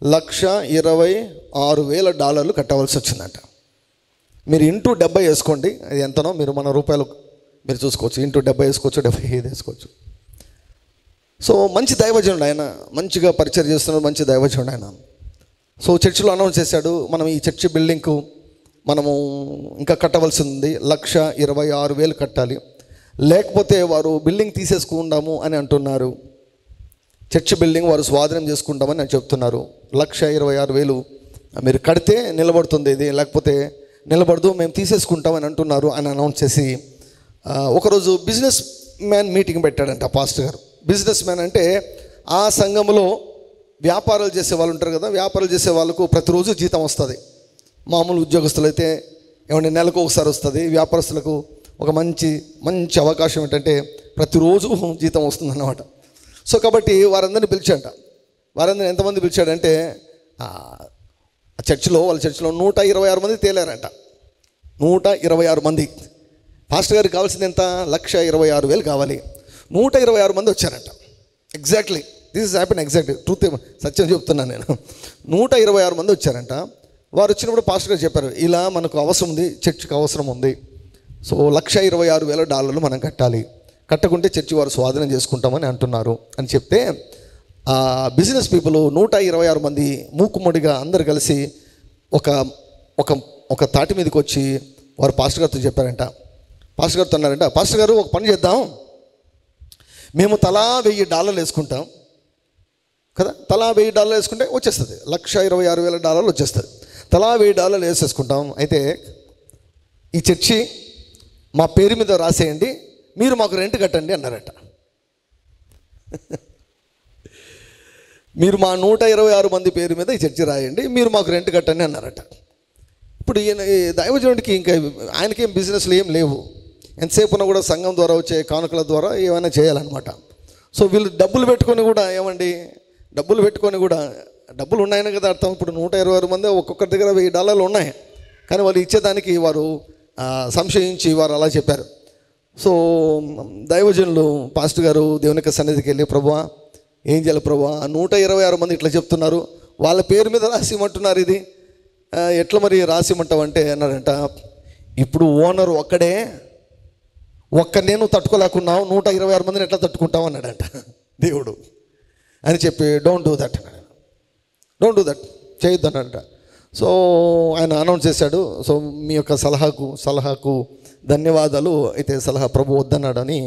$126,000 కట్టవలసి వచ్చిందంట. మీరు ఇంటూ 70 వేసుకోండి, అది ఎంతనో మీరు మన రూపాయలు మీరు చూసుకోవచ్చు. ఇంటూ 70 వేసుకోవచ్చు, 75 వేసుకోవచ్చు. సో మంచి దైవజనుడు ఆయన, మంచిగా పరిచయం చేస్తున్నాడు, మంచి దైవజనుడు ఆయన. సో చర్చిలో అనౌన్స్ చేశాడు, మనం ఈ చర్చి బిల్డింగ్కు మనము ఇంకా కట్టవలసి ఉంది, $126,000 కట్టాలి, లేకపోతే వారు బిల్డింగ్ తీసేసుకుందాము అని అంటున్నారు. చర్చి బిల్డింగ్ వారు స్వాధీనం చేసుకుంటామని అని చెప్తున్నారు. $126,000 మీరు కడితే నిలబడుతుంది ఇది, లేకపోతే నిలబడదు, మేము తీసేసుకుంటామని అంటున్నారు అని అనౌన్స్ చేసి ఒకరోజు బిజినెస్ మ్యాన్ మీటింగ్ పెట్టాడంట పాస్టర్ గారు. బిజినెస్ మ్యాన్ అంటే ఆ సంఘంలో వ్యాపారాలు చేసే వాళ్ళు ఉంటారు కదా, వ్యాపారాలు చేసే వాళ్ళకు ప్రతిరోజు జీతం వస్తుంది. మామూలు ఉద్యోగస్తులు అయితే ఏమంటే నెలకు ఒకసారి వస్తుంది. వ్యాపారస్తులకు ఒక మంచి అవకాశం ఏంటంటే ప్రతిరోజు జీతం వస్తుంది అన్నమాట. సో కాబట్టి వారందరినీ పిలిచాడంట. వారందరినీ ఎంతమంది పిలిచాడంటే వాళ్ళ చర్చిలో 126 మంది తేలారంట. 126 మంది. పాస్టర్ గారికి కావాల్సింది ఎంత? $126,000 కావాలి. 126 మంది వచ్చారంట. Exactly this is happen, exactly truth, సత్యం చెప్తున్నాను నేను. 126 మంది వచ్చారంట. వారు వచ్చినప్పుడు పాస్టర్ గారు చెప్పారు, ఇలా మనకు అవసరం ఉంది, చర్చికి అవసరం ఉంది, సో $126,000 మనం కట్టాలి, కట్టకుంటే చర్చి వారు స్వాధీనం చేసుకుంటామని అంటున్నారు అని చెప్తే బిజినెస్ పీపుల్ 126 మంది మూకుమ్మడిగా అందరు కలిసి ఒక తాటి మీదకి వచ్చి వారు పాస్టర్ గారితో చెప్పారంట. పాస్టర్ గారితో అన్నారంట, పాస్టర్ గారు ఒక పని చేద్దాం, మేము తలా $1,000 వేసుకుంటాం కదా, తలా $1,000 వేసుకుంటే వచ్చేస్తుంది, $126,000 వచ్చేస్తుంది. తలా $1,000 వేసేసుకుంటాం. అయితే ఈ చర్చి మా పేరు మీద రాసేయండి, మీరు మాకు రెంట్ కట్టండి అన్నారట. మీరు మా 126 మంది పేరు మీద ఈ చర్చి రాయండి, మీరు మాకు రెంట్ కట్టండి అన్నారట. ఇప్పుడు ఈయన దైవజనుడికి ఇంకా ఆయనకేం బిజినెస్లు ఏం లేవు, ఎంతసేపు ఉన్నా కూడా సంఘం ద్వారా వచ్చే కానుకల ద్వారా ఏమైనా చేయాలన్నమాట. సో వీళ్ళు డబ్బులు పెట్టుకొని కూడా డబ్బులు ఉన్నాయని కదా అర్థం. ఇప్పుడు 126 మంది ఒక్కొక్కరి దగ్గర $1,000 ఉన్నాయి, కానీ వాళ్ళు ఇచ్చేదానికి వారు సంశయించి వారు అలా చెప్పారు. సో దైవజనులు పాస్టర్ గారు దేవుని యొక్క సన్నిధికి వెళ్ళి, ప్రభువా ఏం చేయాలి ప్రభువా, 126 మంది ఇట్లా చెప్తున్నారు, వాళ్ళ పేరు మీద రాసిమంటున్నారు, ఇది ఎట్లా మరి రాసిమంటావంటే అన్నారంట, ఇప్పుడు ఓనరు నేను తట్టుకోలేకున్నావు, 126 మందిని ఎట్లా తట్టుకుంటావు అన్నాడంట దేవుడు. అని చెప్పి డోంట్ డూ దట్ చేయొద్దు అన్నాడంట. సో ఆయన అనౌన్స్ చేశాడు, సో మీ యొక్క సలహాకు ధన్యవాదాలు, అయితే సలహా ప్రభు వద్దన్నాడని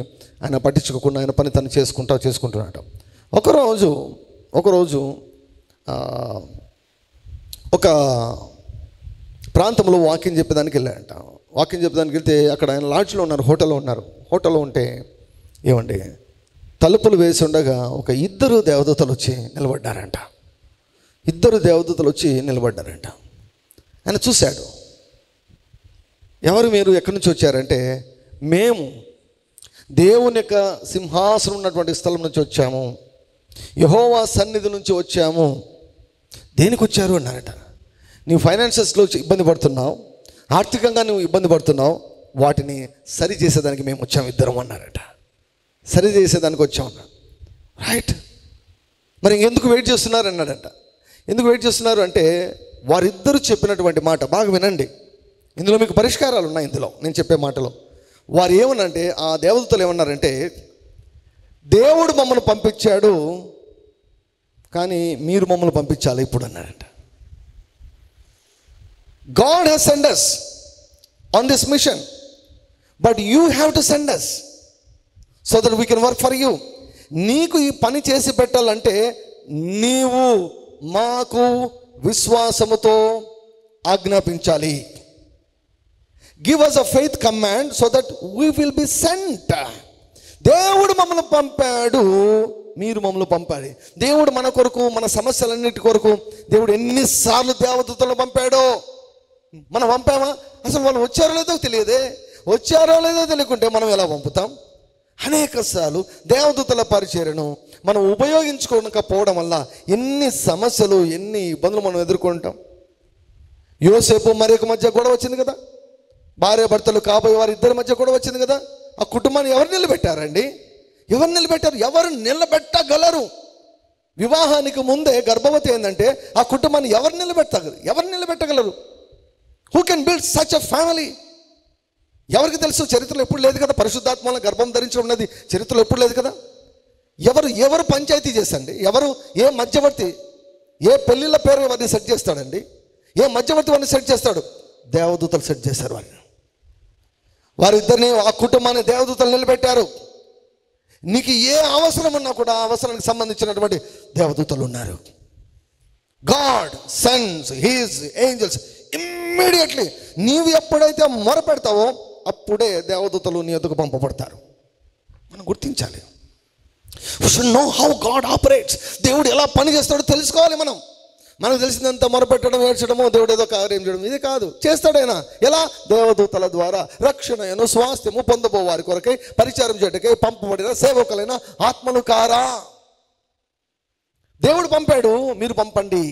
ఆయన పట్టించుకోకుండా ఆయన పని తను చేసుకుంటున్నాడు. ఒకరోజు ఒక ప్రాంతంలో వాకింగ్ చెప్పేదానికి వెళ్ళాడంట. వాకింగ్ చెప్పేదానికి వెళ్తే అక్కడ ఆయన లాడ్జ్లో ఉన్నారు, హోటల్లో ఉంటే ఏమండి తలుపులు వేసి ఉండగా ఒక ఇద్దరు దేవదూతలు వచ్చి నిలబడ్డారంట. ఆయన చూశాడు, ఎవరు మీరు, ఎక్కడి నుంచి వచ్చారంటే, మేము దేవుని యొక్క సింహాసనం ఉన్నటువంటి స్థలం నుంచి వచ్చాము, యెహోవా సన్నిధి నుంచి వచ్చాము. దేనికి వచ్చారు అన్నారట. నీవు ఫైనాన్షియల్స్లో ఇబ్బంది పడుతున్నావు, ఆర్థికంగా నువ్వు ఇబ్బంది పడుతున్నావు, వాటిని సరి చేసేదానికి మేము వచ్చాము ఇద్దరం అన్నారట. సరి చేసేదానికి వచ్చామన్నా. రైట్, మరి ఎందుకు వెయిట్ చేస్తున్నారు అన్నాడంట. ఎందుకు వెయిట్ చేస్తున్నారు అంటే వారిద్దరూ చెప్పినటువంటి మాట బాగా వినండి. ఇందులో మీకు పరిష్కారాలు ఉన్నాయి. ఇందులో నేను చెప్పే మాటలో వారు ఏమనంటే, ఆ దేవదూతలు ఏమన్నారంటే, దేవుడు మమ్మల్ని పంపించాడు కానీ మీరు మమ్మల్ని పంపించాలి ఇప్పుడు అన్నారంట. God has sent us on this mission, but you have to send us so that we can work for you. నీకు ఈ పని చేసి పెట్టాలంటే నీవు మాకు విశ్వాసముతో ఆజ్ఞాపించాలి. Give us a faith command so that we will be sent. దేవుడు మమ్మల్ని పంపాడు, మీరు మమ్మల్ని పంపాలి. దేవుడు మన కొరకు, మన సమస్యలన్నిటి కొరకు దేవుడు ఎన్నిసార్లు దేవదూతలను పంపాడో మనం పంపామా? అసలు వాళ్ళు వచ్చారో లేదో తెలియదే. వచ్చారో లేదో తెలియకుంటే మనం ఎలా పంపుతాం? అనేక సార్లు దేవదూతల పరిచర్యను మనం ఉపయోగించుకోకపోవడం వల్ల ఎన్ని సమస్యలు, ఎన్ని ఇబ్బందులు మనం ఎదుర్కొంటాం. యోసేపు మరియకు మధ్య గొడవ వచ్చింది కదా, భార్య భర్తలు కాబోయే వారి ఇద్దరి మధ్య గొడవ వచ్చింది కదా. ఆ కుటుంబాన్ని ఎవరు నిలబెట్టారండి? ఎవరు నిలబెట్టారు? ఎవరు నిలబెట్టగలరు? వివాహానికి ముందే గర్భవతి ఏంటంటే ఆ కుటుంబాన్ని ఎవరు నిలబెట్టగలరు? Who can build such a family? ఎవరికి తెలుసు? చరిత్రలో ఎప్పుడు లేదు కదా. పరిశుద్ధాత్మల గర్భం ధరించడం ఉన్నది చరిత్రలో ఎప్పుడు లేదు కదా. ఎవరు పంచాయతీ చేసండి? ఏ మధ్యవర్తి, ఏ పెళ్ళిళ్ళ పేరు వారిని సెట్ చేస్తాడండి? ఏ మధ్యవర్తి వారిని సెట్ చేస్తాడు? దేవదూతలు సెట్ చేశారు వారిని. వారిద్దరిని, ఆ కుటుంబాన్ని దేవదూతలు నిలబెట్టారు. నీకు ఏ అవసరం ఉన్నా కూడా ఆ అవసరానికి సంబంధించినటువంటి దేవదూతలు ఉన్నారు. God sends his angels immediately. నీవు ఎప్పుడైతే మొరపెడతావో అప్పుడే దేవదూతలు నీ ఎదుగు పంపబడతారు. మనం గుర్తించాలి. We should know how God operates. దేవుడు ఎలా పని చేస్తాడో తెలుసుకోవాలి. మనకు తెలిసిందంతా మొరపెట్టడం, ఏడ్చడమో, దేవుడు ఏదో కార్యం చేయడం ఇది కాదు. చేస్తాడైనా ఎలా? దేవదూతల ద్వారా రక్షణను, స్వాస్థ్యము పొందబో వారి కొరకై పరిచారం చేయటకై పంపబడిన సేవకులైన ఆత్మలు కారా? దేవుడు పంపాడు, మీరు పంపండి.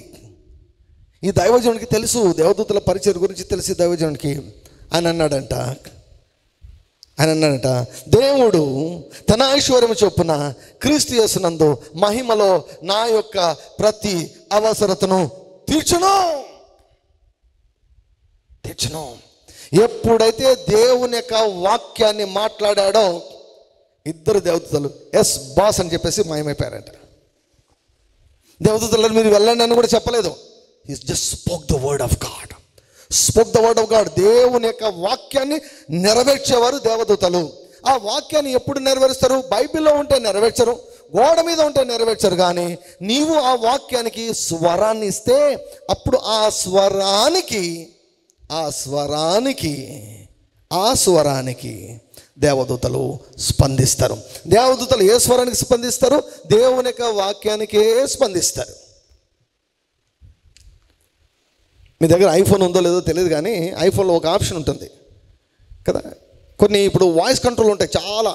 ఈ దైవజనుడికి తెలుసు, దేవదూతల పరిచయం గురించి తెలిసి దైవజనుడికి ఆయన అన్నాడంట, దేవుడు తన ఐశ్వర్యము చొప్పున క్రీస్తు యేసునందు మహిమలో నా యొక్క ప్రతి అవసరతను తీర్చును. ఎప్పుడైతే దేవుని యొక్క వాక్యాన్ని మాట్లాడాడో ఇద్దరు దేవదూతలు ఎస్ బాస్ అని చెప్పేసి మాయమైపోయారంట. దేవదూతలను మీరు వెళ్ళండి అని కూడా చెప్పలేదు. He just spoke the word of God. దేవుని యొక్క వాక్యాన్ని నెరవేర్చేవారు దేవదూతలు. ఆ వాక్యాన్ని ఎప్పుడు నెరవేరుస్తారు? బైబిల్లో ఉంటే నెరవేర్చరు, గోడ మీద ఉంటే నెరవేర్చరు. కానీ నీవు ఆ వాక్యానికి స్వరాన్ని ఇస్తే అప్పుడు ఆ స్వరానికి దేవదూతలు స్పందిస్తారు. దేవదూతలు ఏ స్వరానికి స్పందిస్తారు? దేవుని యొక్క వాక్యానికే స్పందిస్తారు. మీ దగ్గర ఐఫోన్ ఉందో లేదో తెలియదు కానీ ఐఫోన్లో ఒక ఆప్షన్ ఉంటుంది కదా. కొన్ని ఇప్పుడు వాయిస్ కంట్రోల్ ఉంటాయి, చాలా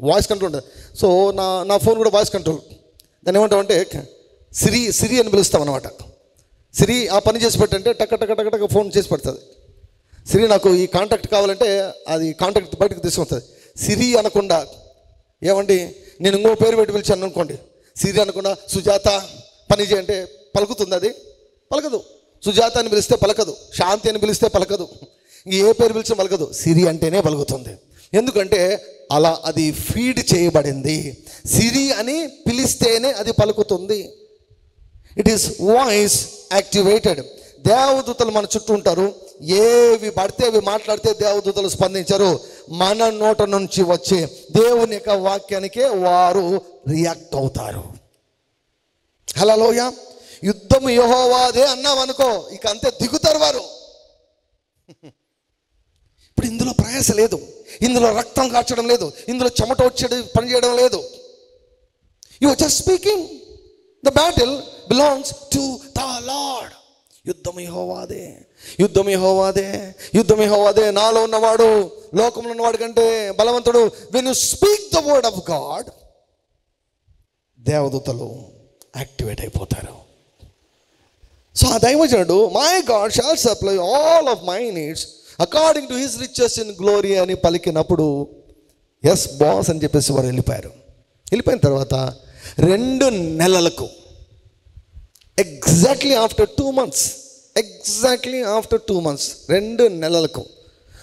వాయిస్ కంట్రోల్ ఉంటుంది. సో నా ఫోన్ కూడా వాయిస్ కంట్రోల్. దాన్ని ఏమంటామంటే సిరి అని పిలుస్తాం అనమాట. సిరి ఆ పని చేసి పెట్టంటే టక్ ఫోన్ చేసి పెడుతుంది. సిరి నాకు ఈ కాంటాక్ట్ కావాలంటే అది కాంటాక్ట్ బయటకు తీసుకొస్తుంది. సిరి అనకుండా ఏమండి నేను ఇంకో పేరు పెట్టి పిలిచాను అనుకోండి, సిరి అనకుండా సుజాత పని చేయంటే పలుకుతుంది? అది పలకదు. సుజాత అని పిలిస్తే పలకదు, శాంతి అని పిలిస్తే పలకదు, ఏ పేరు పిలిచినా పలకదు. సిరి అంటేనే పలుకుతుంది. ఎందుకంటే అలా అది ఫీడ్ చేయబడింది. సిరి అని పిలిస్తేనే అది పలుకుతుంది. It is voice activated. దేవదూతలు మన చుట్టూ ఉంటారు. ఏవి పడితే అవి మాట్లాడితే దేవదూతలు స్పందించరు. మన నోట నుంచి వచ్చే దేవుని యొక్క వాక్యానికే వారు రియాక్ట్ అవుతారు. హల్లెలూయా. యుద్ధం యెహోవాదే అన్నావనుకో, ఇక అంతే దిగుతారు వారు. ఇప్పుడు ఇందులో ప్రయాస లేదు, ఇందులో రక్తం కార్చడం లేదు, ఇందులో చెమట వచ్చేది పని చేయడం లేదు. You are just speaking. The battle belongs to the Lord. యుద్ధం యెహోవాదే. నాలో ఉన్నవాడు లోకంలో ఉన్నవాడు కంటే బలవంతుడు. When you speak the word of God, దేవదూతలు యాక్టివేట్ అయిపోతారు. సో ఆ దైవజనుడు my God shall supply all of my needs according to his riches in glory అని పలికినప్పుడు ఎస్ బాస్ అని చెప్పేసి వారు వెళ్ళిపోయారు. వెళ్ళిపోయిన తర్వాత 2 నెలలకు ఎగ్జాక్ట్లీ ఆఫ్టర్ 2 months 2 నెలలకు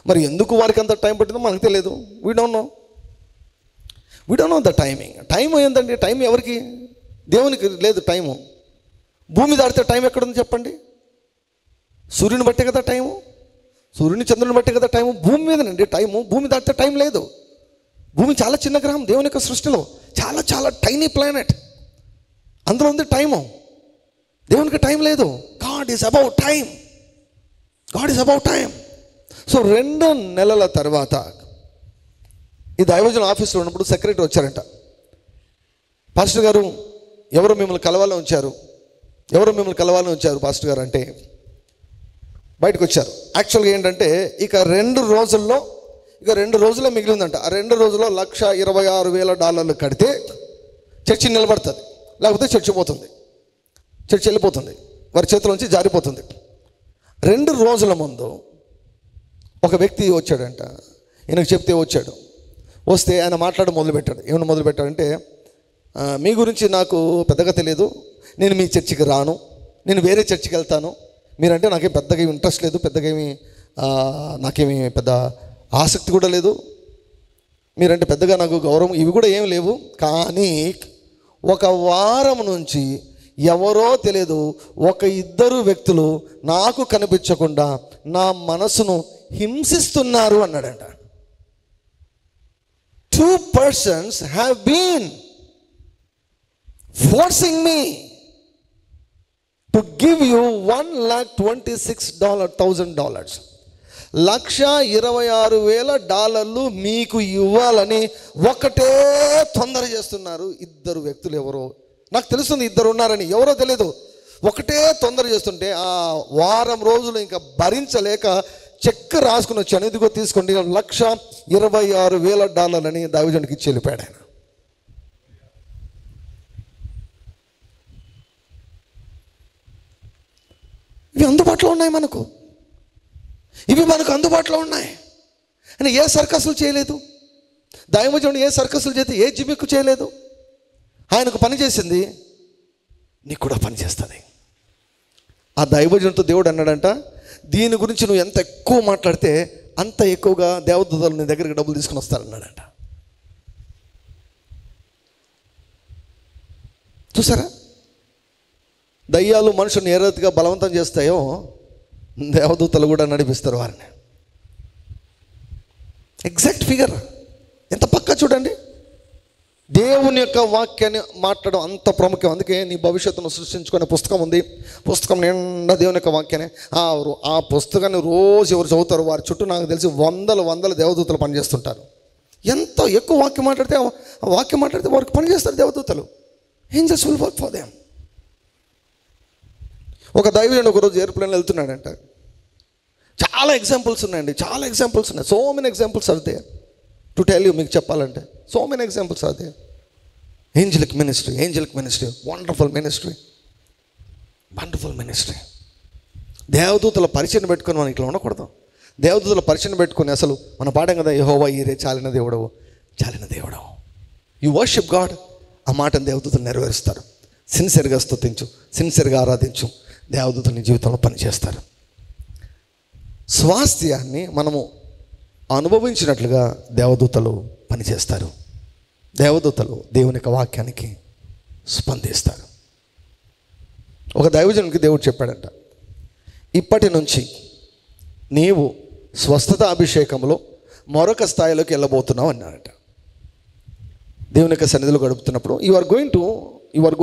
మరి ఎందుకు వారికి అంత టైం పట్టిందో మనకు తెలియదు. We don't know the timing. Time ఏంటండి? టైం ఎవరికి? దేవునికి లేదు టైము. భూమి దాటితే టైం ఎక్కడుంది చెప్పండి? సూర్యుని బట్టే కదా టైము, సూర్యుని చంద్రుని బట్టే కదా టైము. భూమి మీదనండి టైము. భూమి దాటితే టైం లేదు. భూమి చాలా చిన్న గ్రహం దేవుని యొక్క సృష్టిలో, చాలా చాలా టైనీ ప్లానెట్. అందులో ఉంది టైము. దేవునికి టైం లేదు. God is about time. So 2 నెలల తర్వాత ఈ దైవజన ఆఫీస్లో ఉన్నప్పుడు సెక్రటరీ వచ్చారంట. పాస్టర్ గారు ఎవరు మిమ్మల్ని కలవాలని ఉంచారు పాస్టర్ గారు అంటే బయటకు వచ్చారు. యాక్చువల్గా ఏంటంటే ఇక 2 రోజుల్లో మిగిలిందంట. ఆ 2 రోజుల్లో $126,000 కడితే చర్చి నిలబడుతుంది, లేకపోతే చర్చి వెళ్ళిపోతుంది, వారి చేతిలోంచి జారిపోతుంది. 2 రోజుల ముందు ఒక వ్యక్తి వచ్చాడంట. ఈయనకు చెప్తే వస్తే ఆయన మొదలుపెట్టాడు. ఏమైనా మొదలుపెట్టాడంటే, మీ గురించి నాకు పెద్దగా తెలియదు, నేను మీ చర్చికి రాను, నేను వేరే చర్చికి వెళ్తాను, మీరంటే నాకేం పెద్దగా ఇంట్రెస్ట్ లేదు, నాకేమీ పెద్ద ఆసక్తి కూడా లేదు, మీరంటే పెద్దగా నాకు గౌరవం ఇవి కూడా ఏం లేవు. కానీ 1 వారం నుంచి ఎవరో తెలియదు 1-2 వ్యక్తులు నాకు కనిపించకుండా నా మనసును హింసిస్తున్నారు అన్నాడంట. 2 persons have been forcing me to give you $126,000. $126,000 మీకు ఇవ్వాలని ఒకటే తొందర చేస్తున్నారు. 2 వ్యక్తులు ఎవరో నాకు తెలుస్తుంది, 2 ఉన్నారని, ఎవరో తెలియదు, ఒకటే తొందర చేస్తుంటే ఆ వారం రోజులు ఇంకా భరించలేక చెక్ రాసుకుని వచ్చాను, ఇదిగో తీసుకోండి $126,000 అని దైవజనుడికి ఇచ్చి వెళ్ళిపోయాడు ఆయన. ఇవి అందుబాటులో ఉన్నాయి మనకు, అందుబాటులో ఉన్నాయి. అని ఏ సర్కస్లు చేయలేదు దైవజనుడు, ఏ సర్కస్లు చేస్తే ఏ జిమ్మిక్కు చేయలేదు. ఆయనకు పని చేసింది నీకు కూడా పని చేస్తుంది. ఆ దైవజనుడితో దేవుడు అన్నాడంట, దీని గురించి నువ్వు ఎంత ఎక్కువ మాట్లాడితే అంత ఎక్కువగా దేవదూతలు నీ దగ్గరికి డబ్బులు తీసుకుని వస్తారన్నాడంట. చూసారా, దయ్యాలు మనుషుని ఏ రీతిగా బలవంతం చేస్తాయో దేవదూతలు కూడా నడిపిస్తారు వారిని. ఎగ్జాక్ట్ ఫిగర్ ఎంత పక్కా చూడండి. దేవుని యొక్క వాక్యాన్ని మాట్లాడడం అంత ప్రాముఖ్యం. అందుకే నీ భవిష్యత్తును సృష్టించుకునే పుస్తకం ఉంది, పుస్తకం నిండా దేవుని యొక్క వాక్యాన్ని. ఆ పుస్తకాన్ని రోజు ఎవరు చదువుతారు వారి చుట్టూ నాకు తెలిసి వందల దేవదూతలు పనిచేస్తుంటారు. ఎంత ఎక్కువ వాక్యం మాట్లాడితే ఆ వాక్యం మాట్లాడితే వారికి పనిచేస్తారు దేవదూతలు. Angels will work for them. ఒక దైవజనుడు ఒకరోజు ఎయిర్ప్లేన్లో వెళ్తున్నాడంట. చాలా ఎగ్జాంపుల్స్ ఉన్నాయండి, so many examples are there to tell you. మీకు చెప్పాలంటే so many examples are there. Angelic ministry wonderful ministry. దేవదూతల పరిచయం పెట్టుకొని మనం ఇట్లా ఉండకూడదు. దేవదూతల పరిచయం పెట్టుకొని అసలు మన పాఠం కదా, యెహోవా ఈరే చాలిన దేవుడవు. You worship God. ఆ మాటను దేవదూతలు నెరవేరుస్తారు. సిన్సియర్గా స్తుతించు, సిన్సియర్గా ఆరాధించు, దేవదూతలు నీ జీవితంలో పనిచేస్తారు. స్వాస్థ్యాన్ని మనము అనుభవించినట్లుగా దేవదూతలు పనిచేస్తారు. దేవదూతలు దేవుని యొక్క వాక్యానికి స్పందిస్తారు. ఒక దైవజనునికి దేవుడు చెప్పాడంట, ఇప్పటి నుంచి నీవు స్వస్థత అభిషేకంలో మరొక స్థాయిలోకి వెళ్ళబోతున్నావు అన్నాడట. దేవుని యొక్క సన్నిధిలో గడుపుతున్నప్పుడు you are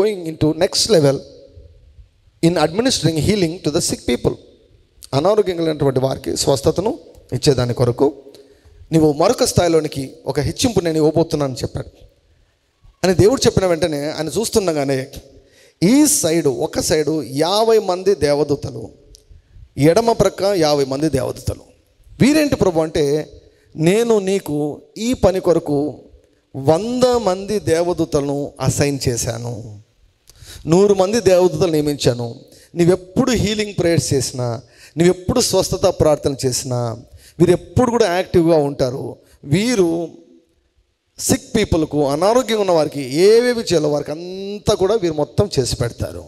going in to next level in administering healing to the sick people. అనారోగ్యంగా ఉన్నటువంటి వారికి స్వస్థతను ఇచ్చేదాని కొరకు నువ్వు మరొక స్థాయిలోనికి ఒక హెచ్చింపు నేను ఇవ్వబోతున్నానని చెప్పాడు. అని దేవుడు చెప్పిన వెంటనే ఆయన చూస్తుండగానే ఈ సైడు ఒక సైడు 50 మంది దేవదూతలు, ఎడమ ప్రక్క 50 మంది దేవదూతలు. వీరేంటి ప్రభు అంటే, నేను నీకు ఈ పని కొరకు 100 మంది దేవదూతలను అసైన్ చేశాను, 100 మంది దేవదూతలు నియమించాను. నువ్వెప్పుడు హీలింగ్ ప్రేయర్స్ చేసినా, నువ్వెప్పుడు స్వస్థత ప్రార్థన చేసినా, వీరు ఎప్పుడు కూడా యాక్టివ్గా ఉంటారు. వీరు సిక్ పీపుల్కు, అనారోగ్యంగా ఉన్న వారికి ఏవేవి చేయాలో వారికి అంతా కూడా వీరు మొత్తం చేసి పెడతారు.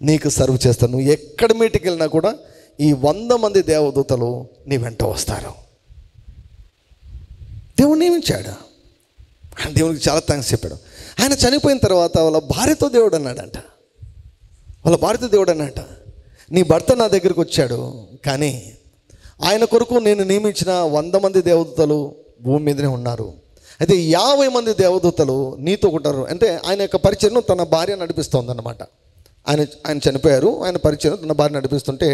నీకు సర్వ్ చేస్తారు. నువ్వు ఎక్కడ మీటికి వెళ్ళినా కూడా ఈ 100 మంది దేవదూతలు నీ వెంట వస్తారు. దేవుడు నియమించాడు. ఆయన దేవునికి చాలా థ్యాంక్స్ చెప్పాడు. ఆయన చనిపోయిన తర్వాత వాళ్ళ భార్యతో దేవుడు అన్నాడంట, నీ భర్త నా దగ్గరికి వచ్చాడు, కానీ ఆయన కొరకు నేను నియమించిన 100 మంది దేవదూతలు భూమి మీదనే ఉన్నారు. అయితే 50 మంది దేవదూతలు నీతో ఉంటారు. అంటే ఆయన యొక్క పరిచయం తన భార్య నడిపిస్తోంది అన్నమాట. ఆయన చనిపోయారు, ఆయన పరిచయం తన భార్య నడిపిస్తుంటే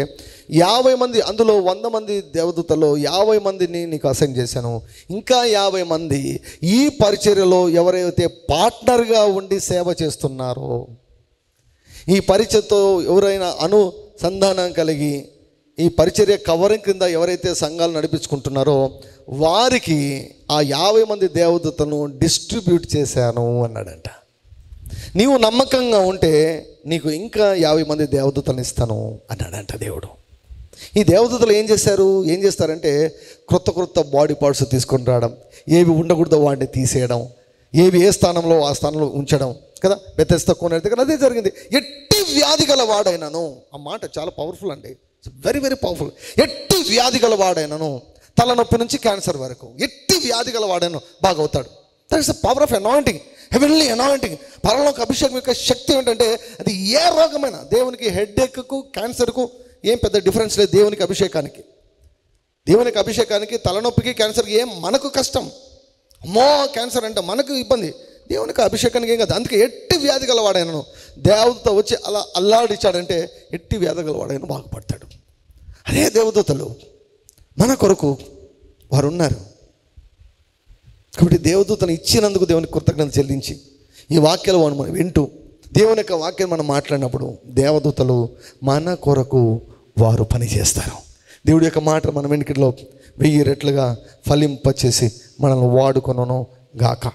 50 మంది, అందులో 100 మంది దేవదూతల్లో 50 మందిని నీకు అసైన్ చేశాను. ఇంకా 50 మంది ఈ పరిచర్యలో ఎవరైతే పార్ట్నర్గా ఉండి సేవ చేస్తున్నారో, ఈ పరిచయతో ఎవరైనా అనుసంధానం కలిగి ఈ పరిచర్య కవరింగ్ కింద ఎవరైతే సంఘాలు నడిపించుకుంటున్నారో వారికి ఆ 50 మంది దేవదూతలను డిస్ట్రిబ్యూట్ చేశాను అన్నాడంట. నీవు నమ్మకంగా ఉంటే నీకు ఇంకా 50 మంది దేవదూతలను ఇస్తాను అన్నాడంట దేవుడు. ఈ దేవదూతలు ఏం చేస్తారంటే క్రొత్త బాడీ పార్ట్స్ తీసుకొని రావడం, ఏవి ఉండకూడదో వాటిని తీసేయడం, ఏవి ఏ స్థానంలో ఆ స్థానంలో ఉంచడం కదా. బెతెస్దా కోనేరు దగ్గర అదే జరిగింది. ఎట్టి వ్యాధి గల వాడైనను, ఆ మాట చాలా పవర్ఫుల్ అండి, వెరీ వెరీ పవర్ఫుల్. ఎట్టి వ్యాధి గల వాడైనను, తలనొప్పి నుంచి క్యాన్సర్ వరకు ఎట్టి వ్యాధి గల వాడైనా బాగవుతాడు. That is the power of anointing, heavenly anointing. పరలోక అభిషేకం యొక్క శక్తి ఏంటంటే అది ఏ రోగమైనా, దేవునికి హెడ్ఏక్కు క్యాన్సర్కు ఏం పెద్ద డిఫరెన్స్ లేదు. దేవునికి అభిషేకానికి తలనొప్పికి క్యాన్సర్కి ఏం మనకు కష్టం, అమ్మో క్యాన్సర్ అంటే మనకు ఇబ్బంది, దేవునికి అభిషేకానికి ఏం కాదు. అందుకే ఎట్టి వ్యాధి గలవాడైనను దేవదూత వచ్చి అలా అల్లాడిచ్చాడంటే ఎట్టి వ్యాధి గలవాడైనా బాగుపడతాడు. అదే దేవదూతలు మన కొరకు వారు ఉన్నారు. కాబట్టి దేవదూతను ఇచ్చినందుకు దేవునికి కృతజ్ఞత చెల్లించి ఈ వాక్యాలు మనం వింటూ దేవుని యొక్క వాక్యం మనం మాట్లాడినప్పుడు దేవదూతలు మన కొరకు వారు పనిచేస్తారు. దేవుడి యొక్క మాట మన వెనుకలో 1000 రెట్లుగా ఫలింపచేసి మనల్ని వాడుకొనును గాక.